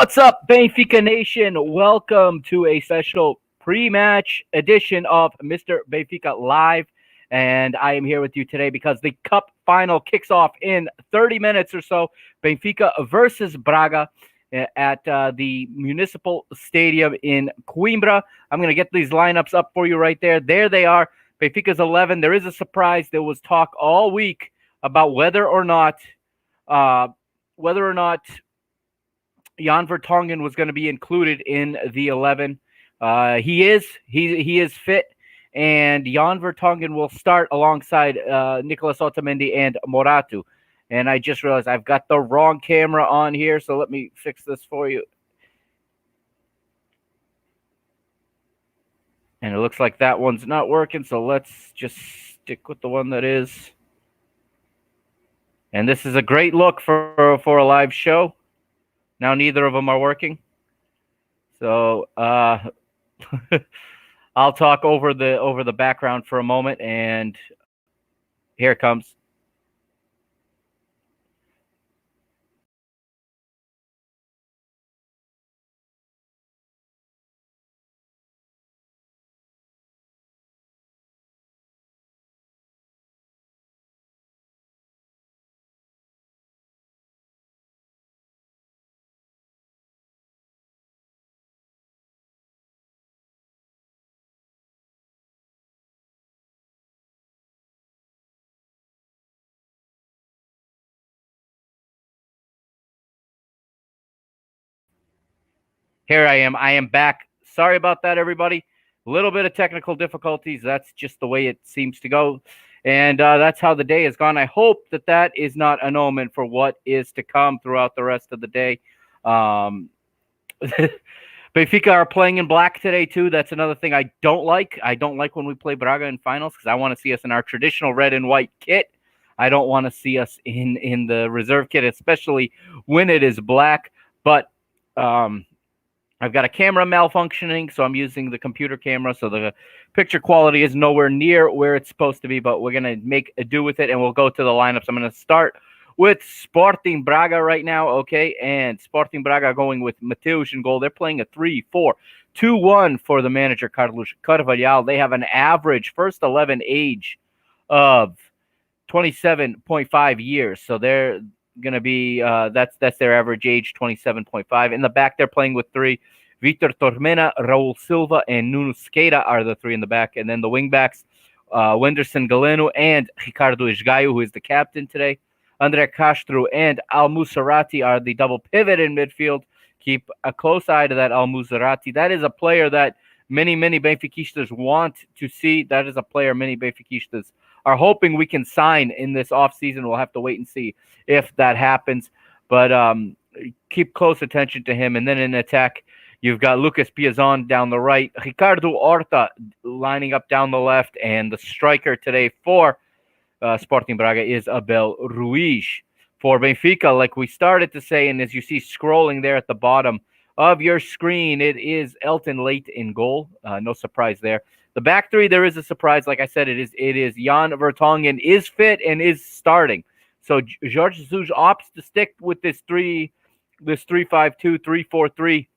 What's up, Benfica Nation? Welcome to a special pre-match edition of Mr. Benfica Live. And I am here with you today because the Cup final kicks off in 30 minutes or so. Benfica versus Braga at the Municipal Stadium in Coimbra. I'm going to get these lineups up for you right there. There they are. Benfica's 11. There is a surprise. There was talk all week about whether or not Jan Vertonghen was going to be included in the 11. He is fit, and Jan Vertonghen will start alongside Nicolas Otamendi and Moratu. And I just realized I've got the wrong camera on here, so let me fix this for you. And it looks like that one's not working, so let's just stick with the one that is. And this is a great look for a live show. Now neither of them are working. So I'll talk over the background for a moment, and here it comes. Here I am. I am back. Sorry about that, everybody. A little bit of technical difficulties. That's just the way it seems to go. And that's how the day has gone. I hope that is not an omen for what is to come throughout the rest of the day. Benfica are playing in black today, too. That's another thing I don't like. I don't like when we play Braga in finals because I want to see us in our traditional red and white kit. I don't want to see us in the reserve kit, especially when it is black. But I've got a camera malfunctioning, so I'm using the computer camera, so the picture quality is nowhere near where it's supposed to be, but we're going to make a do with it, and we'll go to the lineups. I'm going to start with Sporting Braga right now, okay? And Sporting Braga going with Mateus in goal. They're playing a 3-4-2-1 for the manager, Carlos Carvalhal. They have an average first 11 age of 27.5 years, so they're going to be that's their average age, 27.5. In the back, they're playing with three. Vitor Tormena, Raul Silva, and Nuno Skeira are the three in the back. And then the wingbacks, Wenderson Galeno and Ricardo Esgaio, who is the captain today. Andre Castro and Al Musarati are the double pivot in midfield. Keep a close eye to that Al Musarati. That is a player that many Benfiquistas want to see. That is a player many Benfiquistas are hoping we can sign in this offseason. We'll have to wait and see if that happens. But keep close attention to him. And then in attack, you've got Lucas Piazon down the right, Ricardo Horta lining up down the left, and the striker today for Sporting Braga is Abel Ruiz. For Benfica, like we started to say, and as you see scrolling there at the bottom of your screen, it is Elton Late in goal. No surprise there. The back three, there is a surprise. Like I said, it is Jan Vertonghen is fit and is starting. So Jorge Jesus opts to stick with this 3-5-2, 3-4-3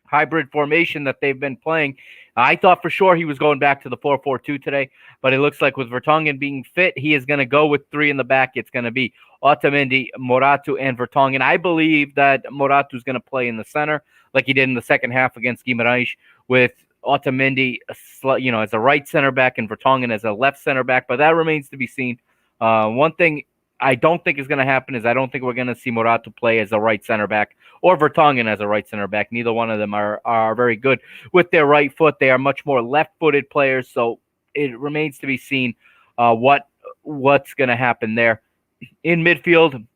hybrid formation that they've been playing. I thought for sure he was going back to the 4-4-2 today, but it looks like with Vertonghen being fit, he is going to go with three in the back. It's going to be Otamendi, Moratu, and Vertonghen. I believe that Moratu is going to play in the center like he did in the second half against Guimarães, with Otamendi, as a right center back and Vertonghen as a left center back, but that remains to be seen. One thing I don't think is going to happen is I don't think we're going to see Moratu play as a right center back or Vertonghen as a right center back. Neither one of them are very good with their right foot. They are much more left-footed players, so it remains to be seen what's going to happen there. In midfield,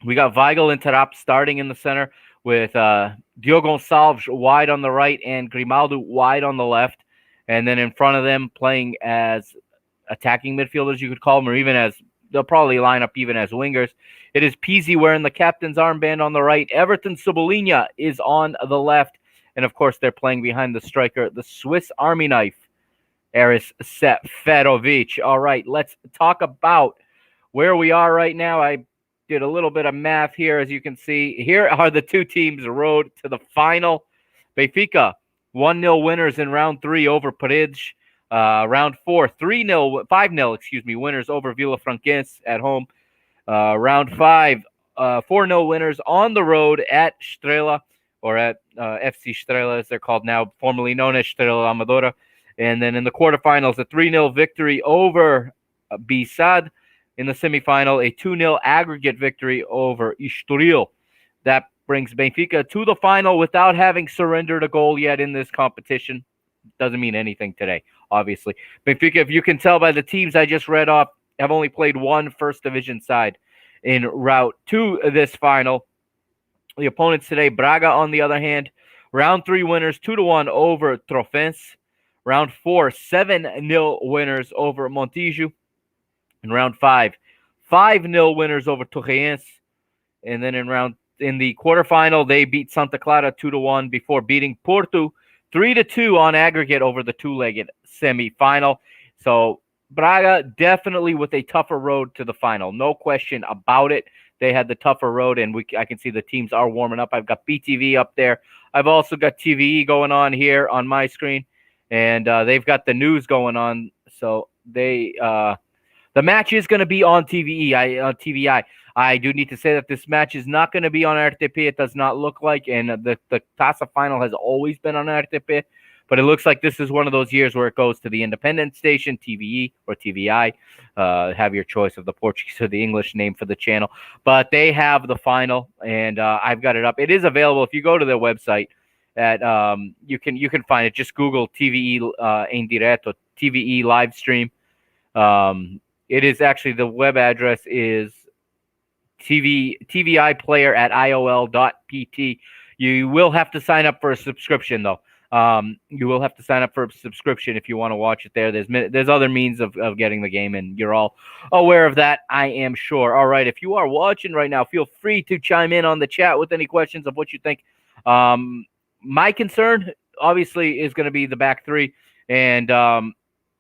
we got Weigl and Tarap starting in the center with Diogo Gonçalves wide on the right and Grimaldo wide on the left. And then in front of them playing as attacking midfielders, you could call them, or even as they'll probably line up even as wingers. It is Pizzi wearing the captain's armband on the right. Everton Cebolinha is on the left. And, of course, they're playing behind the striker, the Swiss Army knife, Aris Seferovic. All right, let's talk about where we are right now. I did a little bit of math here, as you can see. Here are the two teams' road to the final. Benfica, 1-0 winners in round 3 over Paredes. Round 4, 3-0, 5-0, winners over Villafranquense at home. Round 5, 4-0 winners on the road at Estrela, or at FC Estrela, as they're called now, formerly known as Estrela Amadora. And then in the quarterfinals, a 3-0 victory over Bisad. In the semifinal, a 2-0 aggregate victory over Estoril. That brings Benfica to the final without having surrendered a goal yet in this competition. Doesn't mean anything today, obviously. Benfica, if you can tell by the teams I just read off, have only played one first division side en route to this final. The opponents today, Braga, on the other hand, round 3 winners, 2-1 over Trofense. Round 4, 7-0 winners over Montijo. In round 5, 5-0 winners over Torreense. And then in the quarterfinal, they beat Santa Clara 2-1 before beating Porto 3-2 on aggregate over the two-legged semifinal. So Braga definitely with a tougher road to the final. No question about it. They had the tougher road, and I can see the teams are warming up. I've got BTV up there. I've also got TVE going on here on my screen, and they've got the news going on. So the match is going to be on TVI. I do need to say that this match is not going to be on RTP. It does not look like, and the Taça final has always been on RTP. But it looks like this is one of those years where it goes to the independent station, TVE or TVI. Have your choice of the Portuguese or the English name for the channel. But they have the final, and I've got it up. It is available if you go to their website. You can find it. Just Google TVE em direto, TVE live stream. It is actually, the web address is TVI player at IOL.pt. You will have to sign up for a subscription, though. You will have to sign up for a subscription if you want to watch it there. There's other means of getting the game, and you're all aware of that, I am sure. All right, if you are watching right now, feel free to chime in on the chat with any questions of what you think. My concern, obviously, is going to be the back three, and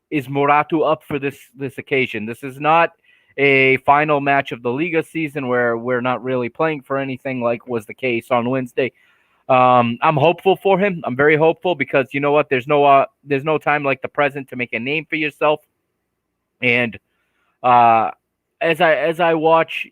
is Morato up for this occasion? This is not a final match of the Liga season where we're not really playing for anything like was the case on Wednesday. I'm hopeful for him. I'm very hopeful because you know what? There's no time like the present to make a name for yourself. And as I watch,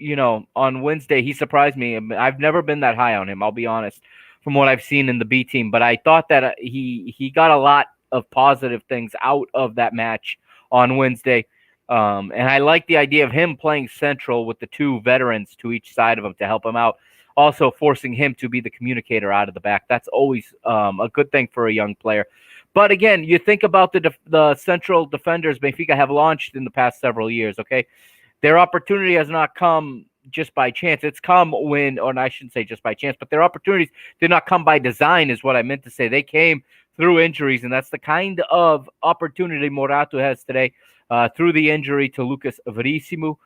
on Wednesday, he surprised me. I've never been that high on him, I'll be honest, from what I've seen in the B team. But I thought that he got a lot of positive things out of that match on Wednesday. And I like the idea of him playing central with the two veterans to each side of him to help him out. Also forcing him to be the communicator out of the back. That's always a good thing for a young player. But again, you think about the central defenders Benfica have launched in the past several years, okay? Their opportunity has not come just by chance. It's come I shouldn't say just by chance, but their opportunities did not come by design is what I meant to say. They came through injuries, and that's the kind of opportunity Morato has today through the injury to Lucas Verissimo.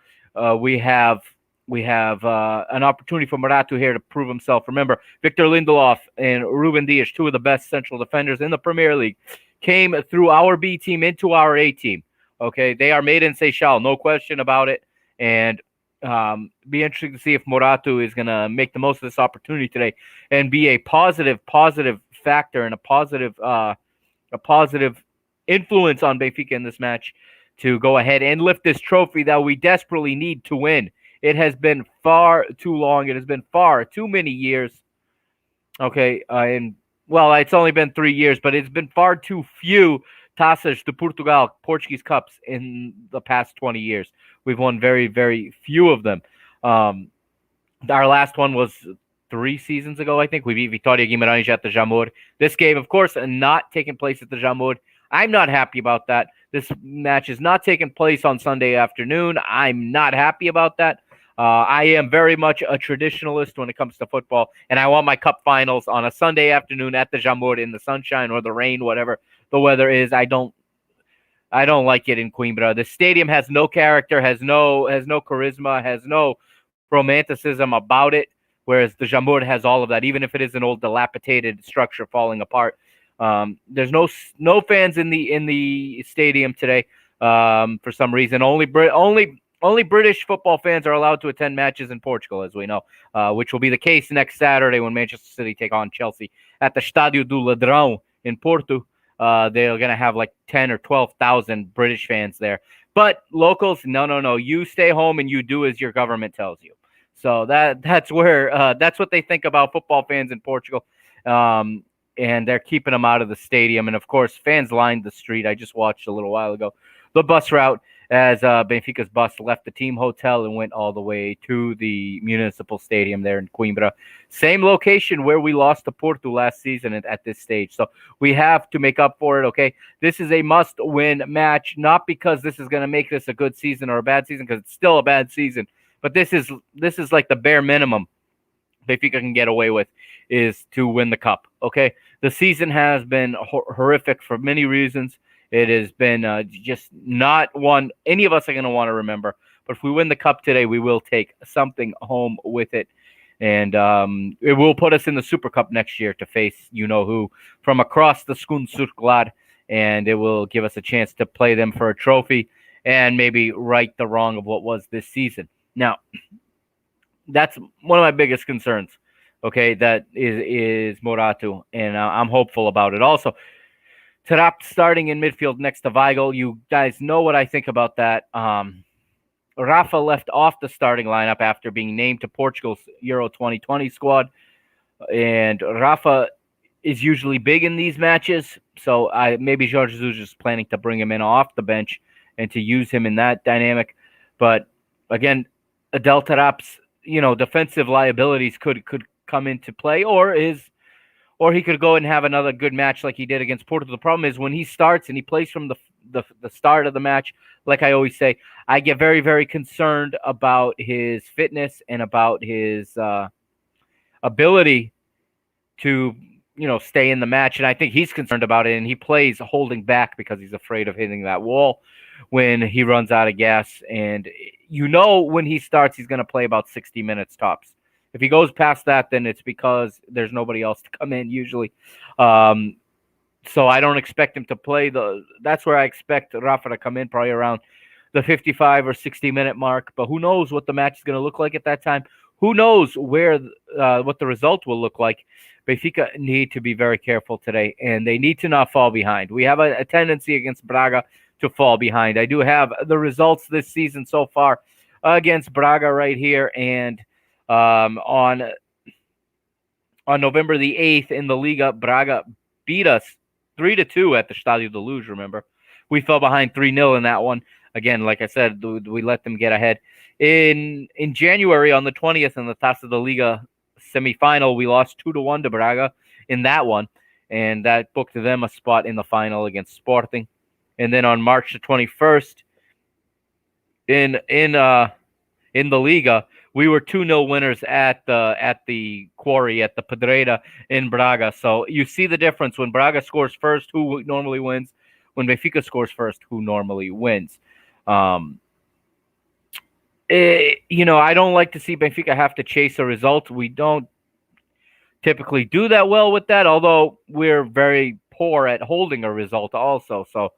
We have an opportunity for Morato here to prove himself. Remember, Victor Lindelof and Ruben Dias, two of the best central defenders in the Premier League, came through our B team into our A team. Okay, they are made in Seychelles, no question about it. And be interesting to see if Morato is going to make the most of this opportunity today and be a positive factor and a positive influence on Benfica in this match to go ahead and lift this trophy that we desperately need to win. It has been far too long. It has been far too many years. Okay, it's only been 3 years, but it's been far too few Taças de Portugal, Portuguese Cups in the past 20 years. We've won very, very few of them. Our last one was 3 seasons ago, I think. We beat Vitória Guimarães at the Jamor. This game, of course, not taking place at the Jamor. I'm not happy about that. This match is not taking place on Sunday afternoon. I'm not happy about that. I am very much a traditionalist when it comes to football, and I want my cup finals on a Sunday afternoon at the Jamor in the sunshine or the rain, whatever the weather is. I don't like it in Coimbra. The stadium has no character, has no charisma, has no romanticism about it, whereas the Jamor has all of that, even if it is an old dilapidated structure falling apart. There's no fans in the stadium today for some reason. Only only British football fans are allowed to attend matches in Portugal, as we know, which will be the case next Saturday when Manchester City take on Chelsea at the Estádio do Ladrão in Porto. They're going to have like 10 or 12,000 British fans there. But locals, no. You stay home and you do as your government tells you. So that's what they think about football fans in Portugal. And they're keeping them out of the stadium. And, of course, fans lined the street. I just watched a little while ago the bus route as Benfica's bus left the team hotel and went all the way to the municipal stadium there in Coimbra. Same location where we lost to Porto last season at this stage. So we have to make up for it, okay? This is a must-win match, not because this is going to make this a good season or a bad season, because it's still a bad season. But this is like the bare minimum Benfica can get away with, is to win the cup, okay? The season has been horrific for many reasons. It has been just not one any of us are going to want to remember. But if we win the cup today, we will take something home with it. And it will put us in the Super Cup next year to face you-know-who from across the Skun and it will give us a chance to play them for a trophy and maybe right the wrong of what was this season. Now, that's one of my biggest concerns, okay, that is Moratu, and I'm hopeful about it. Also, Tarap starting in midfield next to Weigl. You guys know what I think about that. Rafa left off the starting lineup after being named to Portugal's Euro 2020 squad. And Rafa is usually big in these matches. So maybe Jorge Jesus is planning to bring him in off the bench and to use him in that dynamic. But again, Adel Tarap's defensive liabilities could come into play, or he could go and have another good match like he did against Porto. The problem is when he starts and he plays from the start of the match, like I always say, I get very, very concerned about his fitness and about his ability to, stay in the match. And I think he's concerned about it, and he plays holding back because he's afraid of hitting that wall when he runs out of gas. And when he starts, he's going to play about 60 minutes tops. If he goes past that, then it's because there's nobody else to come in usually. So I don't expect him to play. That's where I expect Rafa to come in, probably around the 55 or 60-minute mark. But who knows what the match is going to look like at that time? Who knows what the result will look like? Benfica need to be very careful today, and they need to not fall behind. We have a tendency against Braga to fall behind. I do have the results this season so far against Braga right here, and on November the 8th in the Liga, Braga beat us 3-2 at the Estádio da Luz, remember? We fell behind 3-0 in that one. Again, like I said, we let them get ahead. In January on the 20th in the Taça da Liga semifinal, we lost 2-1 to Braga in that one, and that booked them a spot in the final against Sporting. And then on March the 21st in the Liga, we were 2-0 winners at the quarry, at the Pedreira in Braga. So you see the difference. When Braga scores first, who normally wins? When Benfica scores first, who normally wins? I don't like to see Benfica have to chase a result. We don't typically do that well with that, although we're very poor at holding a result also. So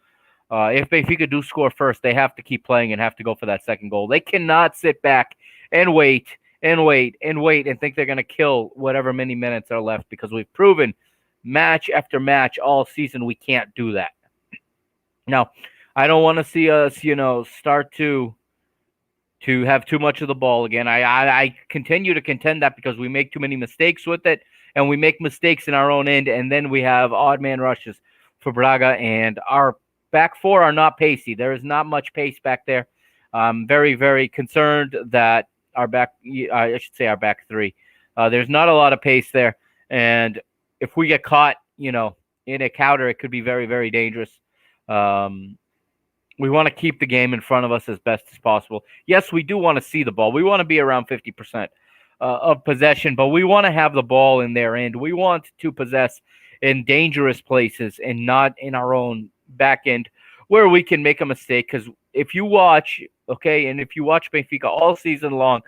if Benfica do score first, they have to keep playing and have to go for that second goal. They cannot sit back and wait and think they're going to kill whatever many minutes are left, because we've proven match after match all season we can't do that. Now, I don't want to see us, start to have too much of the ball again. I continue to contend that because we make too many mistakes with it, and we make mistakes in our own end, and then we have odd man rushes for Braga, and our back four are not pacey. There is not much pace back there. I'm very, very concerned that our back three, there's not a lot of pace there, and if we get caught, in a counter, it could be very, very dangerous. We want to keep the game in front of us as best as possible. Yes, we do want to see the ball. We want to be around 50% of possession, but we want to have the ball in their end. We want to possess in dangerous places and not in our own back end where we can make a mistake. Because if you watch, and if you watch Benfica all season long,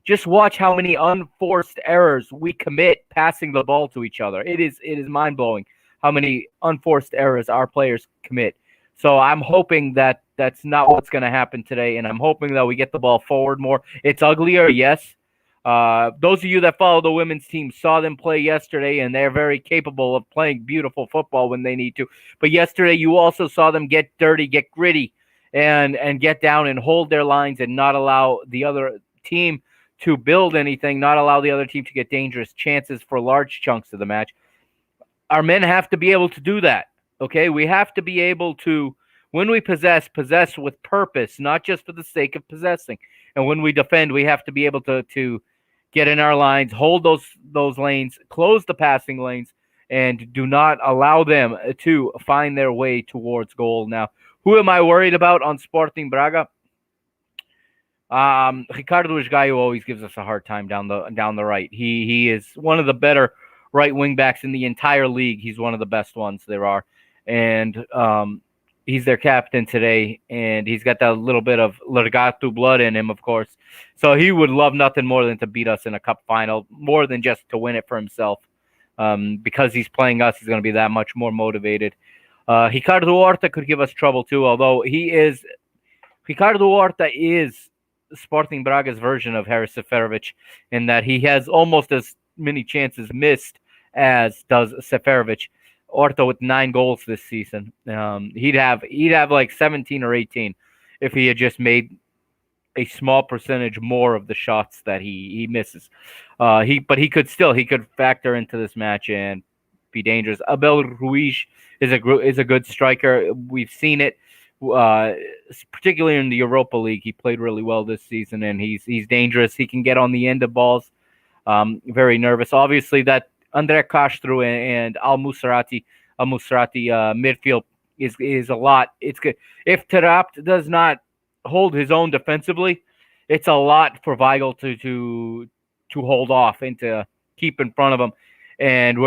just watch how many unforced errors we commit passing the ball to each other. It is mind-blowing how many unforced errors our players commit. So I'm hoping that that's not what's going to happen today, and I'm hoping that we get the ball forward more. It's uglier, yes. Those of you that follow the women's team saw them play yesterday, and they're very capable of playing beautiful football when they need to. But yesterday, you also saw them get dirty, get gritty, and get down and hold their lines and not allow the other team to build anything, not allow the other team to get dangerous chances for large chunks of the match. Our men have to be able to do that. Okay, we have to be able to, when we possess with purpose, not just for the sake of possessing. And when we defend, we have to be able to get in our lines, hold those lanes, close the passing lanes, and do not allow them to find their way towards goal. Now, who am I worried about on Sporting Braga? Ricardo Esgaio always gives us a hard time down the right. He is one of the better right wing backs in the entire league. He's one of the best ones there are, and he's their captain today, and he's got that little bit of Largatu blood in him, of course. So he would love nothing more than to beat us in a cup final, more than just to win it for himself. Because he's playing us, he's going to be that much more motivated. Ricardo Horta could give us trouble too, although Ricardo Horta is Sporting Braga's version of Haris Seferovic in that he has almost as many chances missed as does Seferovic. Horta with 9 goals this season. He'd have like 17 or 18 if he had just made a small percentage more of the shots that he misses. He could factor into this match and be dangerous. Abel Ruiz is a good striker. We've seen it. Particularly in the Europa League, he played really well this season, and he's dangerous. He can get on the end of balls. Very nervous. Obviously, that Andre Castro and Al Musrati midfield is a lot. It's good. If Tarapt does not hold his own defensively, it's a lot for Weigl to hold off and to keep in front of him. And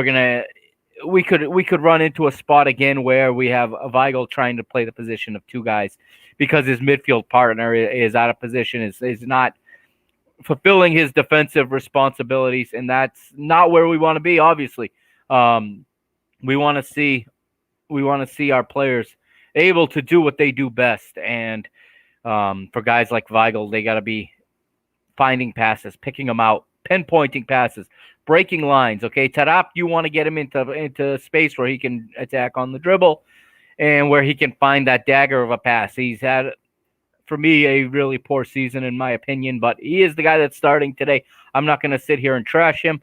we could run into a spot again where we have Weigl trying to play the position of 2 guys because his midfield partner is out of position, is not fulfilling his defensive responsibilities, and that's not where we want to be. Obviously, we want to see our players able to do what they do best, and for guys like Weigl, they got to be finding passes, picking them out, pinpointing passes, breaking lines. Okay, Tarap, you want to get him into space where he can attack on the dribble and where he can find that dagger of a pass. He's had, for me, a really poor season in my opinion, but he is the guy that's starting today. I'm not going to sit here and trash him.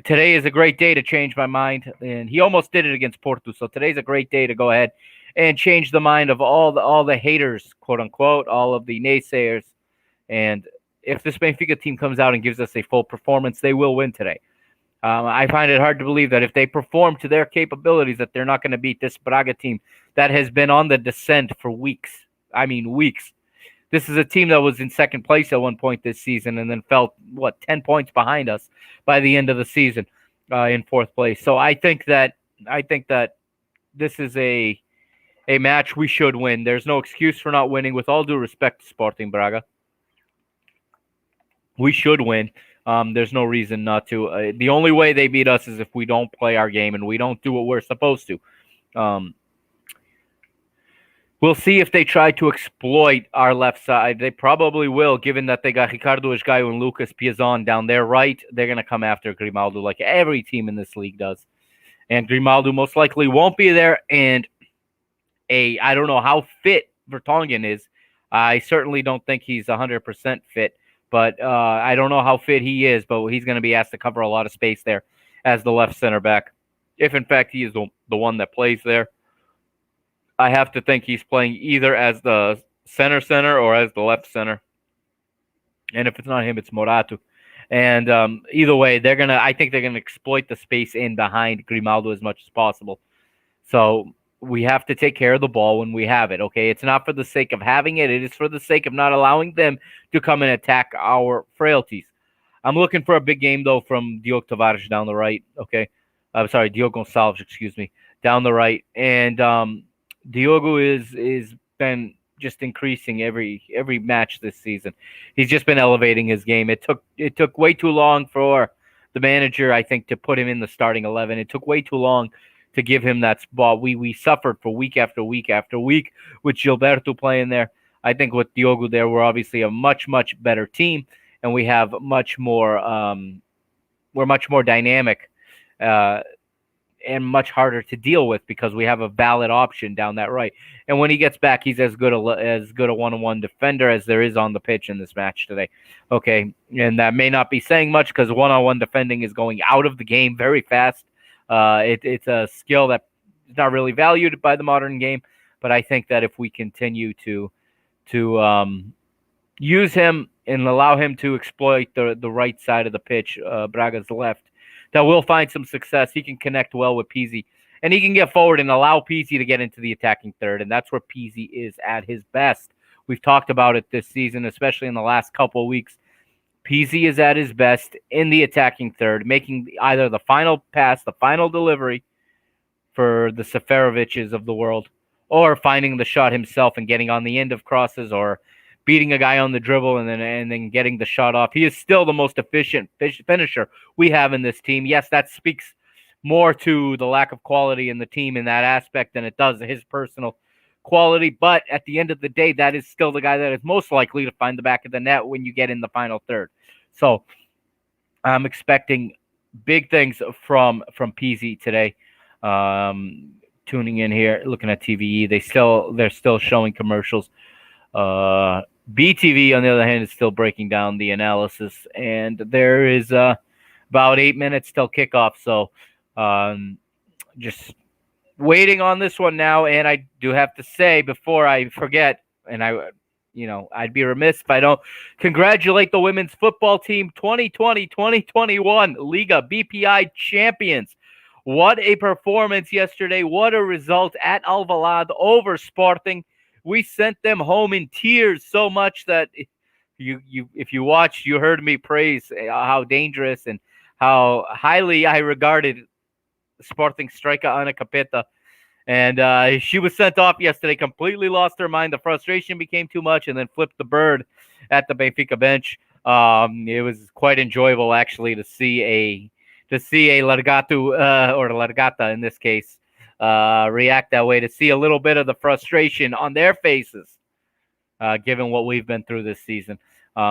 Today is a great day to change my mind, and he almost did it against Porto. So today's a great day to go ahead and change the mind of all the haters, quote unquote, all of the naysayers. And if this Benfica team comes out and gives us a full performance, they will win today. I find it hard to believe that if they perform to their capabilities, that they're not going to beat this Braga team that has been on the descent for weeks. I mean, weeks. This is a team that was in second place at one point this season and then fell, 10 points behind us by the end of the season in fourth place. So I think that this is a match we should win. There's no excuse for not winning. With all due respect to Sporting Braga, we should win. There's no reason not to. The only way they beat us is if we don't play our game and we don't do what we're supposed to. We'll see if they try to exploit our left side. They probably will, given that they got Ricardo Esgaio and Lucas Piazon down there right. They're going to come after Grimaldo like every team in this league does. And Grimaldo most likely won't be there. And I don't know how fit Vertonghen is. I certainly don't think he's 100% fit. But I don't know how fit he is, but he's going to be asked to cover a lot of space there as the left center back. If, in fact, he is the one that plays there. I have to think he's playing either as the center or as the left center. And if it's not him, it's Morato. And either way, I think they're going to exploit the space in behind Grimaldo as much as possible. So we have to take care of the ball when we have it, okay? It's not for the sake of having it. It is for the sake of not allowing them to come and attack our frailties. I'm looking for a big game, though, from Diogo Tavares down the right, okay? I'm sorry, Diogo Gonçalves, down the right. And Diogo is been just increasing every match this season. He's just been elevating his game. It took way too long for the manager, I think, to put him in the starting 11. It took way too long to give him that spot. We suffered for week after week after week with Gilberto playing there. I think with Diogo there, we're obviously a much, much better team, and we have much more. We're much more dynamic. And much harder to deal with because we have a valid option down that right. And when he gets back, he's as good a one-on-one defender as there is on the pitch in this match today. Okay, and that may not be saying much because one-on-one defending is going out of the game very fast. It's a skill that is not really valued by the modern game, but I think that if we continue to use him and allow him to exploit the right side of the pitch, Braga's left, that we'll find some success. He can connect well with Pizzi, and he can get forward and allow Pizzi to get into the attacking third, and that's where Pizzi is at his best. We've talked about it this season, especially in the last couple of weeks. Pizzi is at his best in the attacking third, making either the final pass, the final delivery for the Seferoviches of the world, or finding the shot himself and getting on the end of crosses, or beating a guy on the dribble and then getting the shot off. He is still the most efficient finisher we have in this team. Yes, that speaks more to the lack of quality in the team in that aspect than it does his personal quality. But at the end of the day, that is still the guy that is most likely to find the back of the net when you get in the final third. So I'm expecting big things from Pizzi today. Tuning in here, looking at TVE, they're still showing commercials. BTV, on the other hand, is still breaking down the analysis, and there is about 8 minutes till kickoff. So just waiting on this one now. And I do have to say before I forget, and I'd be remiss if I don't congratulate the women's football team, 2020-2021 Liga BPI champions. What a performance yesterday. What a result at Alvalade over Sporting. We sent them home in tears so much that if you watched, you heard me praise how dangerous and how highly I regarded Sporting striker Ana Capeta. And she was sent off yesterday, completely lost her mind. The frustration became too much and then flipped the bird at the Benfica bench. It was quite enjoyable, actually, to see a Largatu, or Largata in this case, react that way, to see a little bit of the frustration on their faces, given what we've been through this season.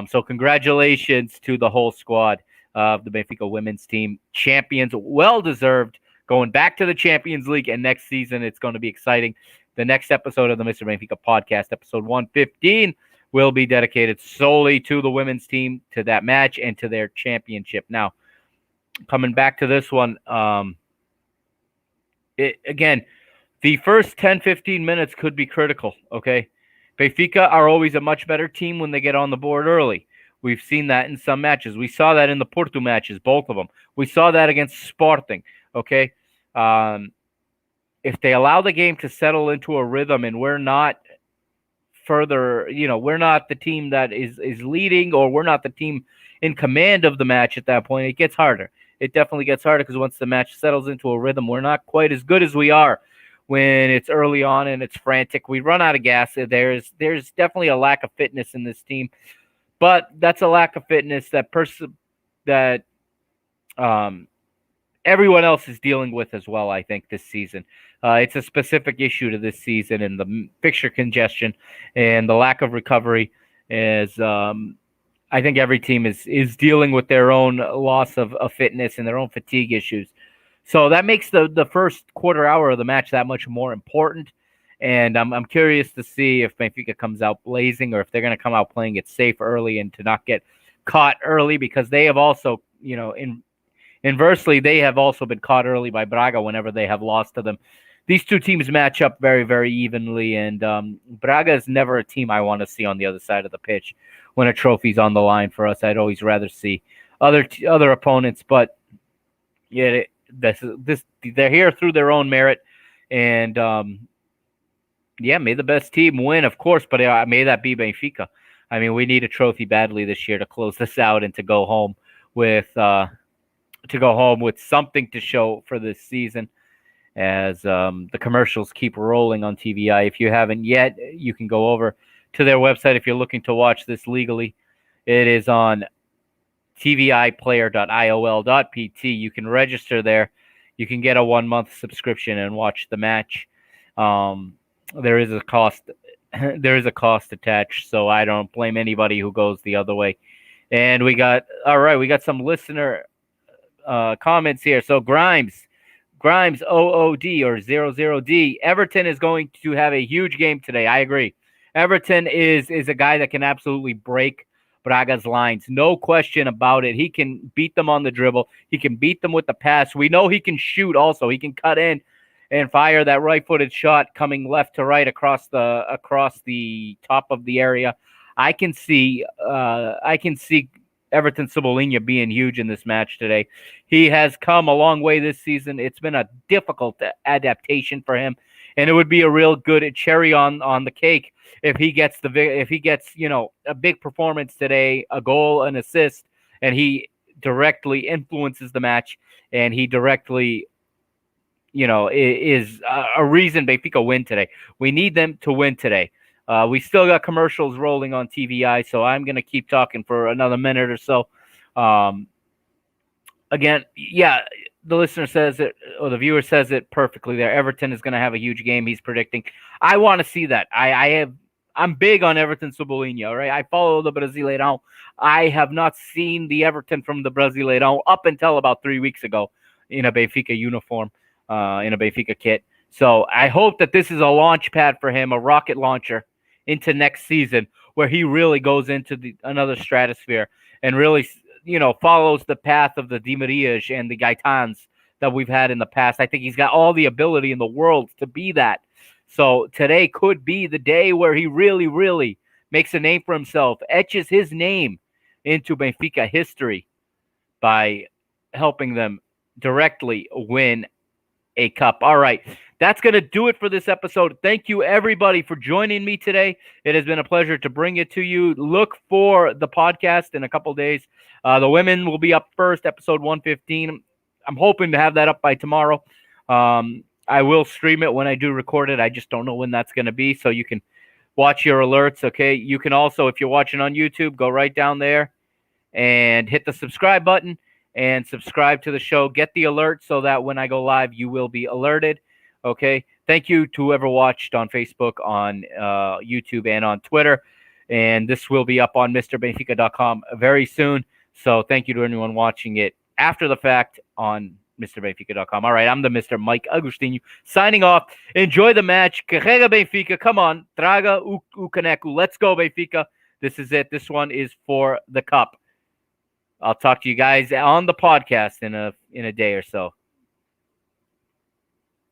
So congratulations to the whole squad of the Benfica women's team. Champions, well-deserved, going back to the Champions League, and next season it's going to be exciting. The next episode of the Mr. Benfica podcast, episode 115, will be dedicated solely to the women's team, to that match, and to their championship. Now, coming back to this one, again, the first 10-15 minutes could be critical, okay? Benfica are always a much better team when they get on the board early. We've seen that in some matches. We saw that in the Porto matches, both of them. We saw that against Sporting, okay? If they allow the game to settle into a rhythm and we're not further, we're not the team that is leading, or we're not the team in command of the match at that point, it gets harder. It definitely gets harder because once the match settles into a rhythm, we're not quite as good as we are when it's early on and it's frantic. We run out of gas. There's definitely a lack of fitness in this team, but that's a lack of fitness that everyone else is dealing with as well, I think, this season. It's a specific issue to this season, and the fixture congestion and the lack of recovery is I think every team is dealing with their own loss of fitness and their own fatigue issues. So that makes the first quarter hour of the match that much more important. And I'm curious to see if Benfica comes out blazing, or if they're going to come out playing it safe early and to not get caught early, because they have also, inversely, they have also been caught early by Braga whenever they have lost to them. These two teams match up very, very evenly, and Braga is never a team I want to see on the other side of the pitch when a trophy's on the line for us. I'd always rather see other opponents, but yeah, they're here through their own merit, and may the best team win, of course, but may that be Benfica. I mean, we need a trophy badly this year to close this out and to go home with something to show for this season. As the commercials keep rolling on TVI. If you haven't yet, you can go over to their website if you're looking to watch this legally. It is on tviplayer.iol.pt. You can register there, You can get a 1 month subscription and watch the match. There is a cost. There is a cost attached, so I don't blame anybody who goes the other way. And we got some listener comments here. So Grimes OOD or 00D. Everton is going to have a huge game today. I agree. Everton is a guy that can absolutely break Braga's lines. No question about it. He can beat them on the dribble. He can beat them with the pass. We know he can shoot also. He can cut in and fire that right-footed shot coming left to right across the top of the area. I can see Everton Cebolinha being huge in this match today. He has come a long way this season. It's been a difficult adaptation for him, and it would be a real good cherry on the cake if he gets a big performance today, a goal, an assist, and he directly influences the match, and he directly is a reason Benfica win today. We need them to win today. We still got commercials rolling on TVI, so I'm going to keep talking for another minute or so. Again, yeah, the listener says it, or the viewer says it perfectly there. Everton is going to have a huge game, he's predicting. I want to see that. I'm big on Everton Cebolinha, right? I follow the Brasileirão. I have not seen the Everton from the Brasileirão up until about 3 weeks ago in a Benfica uniform, in a Benfica kit. So I hope that this is a launch pad for him, a rocket launcher into next season, where he really goes into another stratosphere and really, follows the path of the Di Marias and the Gaitans that we've had in the past. I think he's got all the ability in the world to be that. So today could be the day where he really, really makes a name for himself, etches his name into Benfica history by helping them directly win a cup. All right. That's going to do it for this episode. Thank you, everybody, for joining me today. It has been a pleasure to bring it to you. Look for the podcast in a couple days. The women will be up first, episode 115. I'm hoping to have that up by tomorrow. I will stream it when I do record it. I just don't know when that's going to be, so you can watch your alerts, okay? You can also, if you're watching on YouTube, go right down there and hit the subscribe button and subscribe to the show. Get the alert so that when I go live, you will be alerted. Okay. Thank you to whoever watched on Facebook, on YouTube, and on Twitter. And this will be up on MrBenfica.com very soon. So thank you to anyone watching it after the fact on MrBenfica.com. All right. I'm the Mr. Mike Agostinho signing off. Enjoy the match. Carrega Benfica. Come on. Traga o caneco. Let's go, Benfica. This is it. This one is for the cup. I'll talk to you guys on the podcast in a day or so.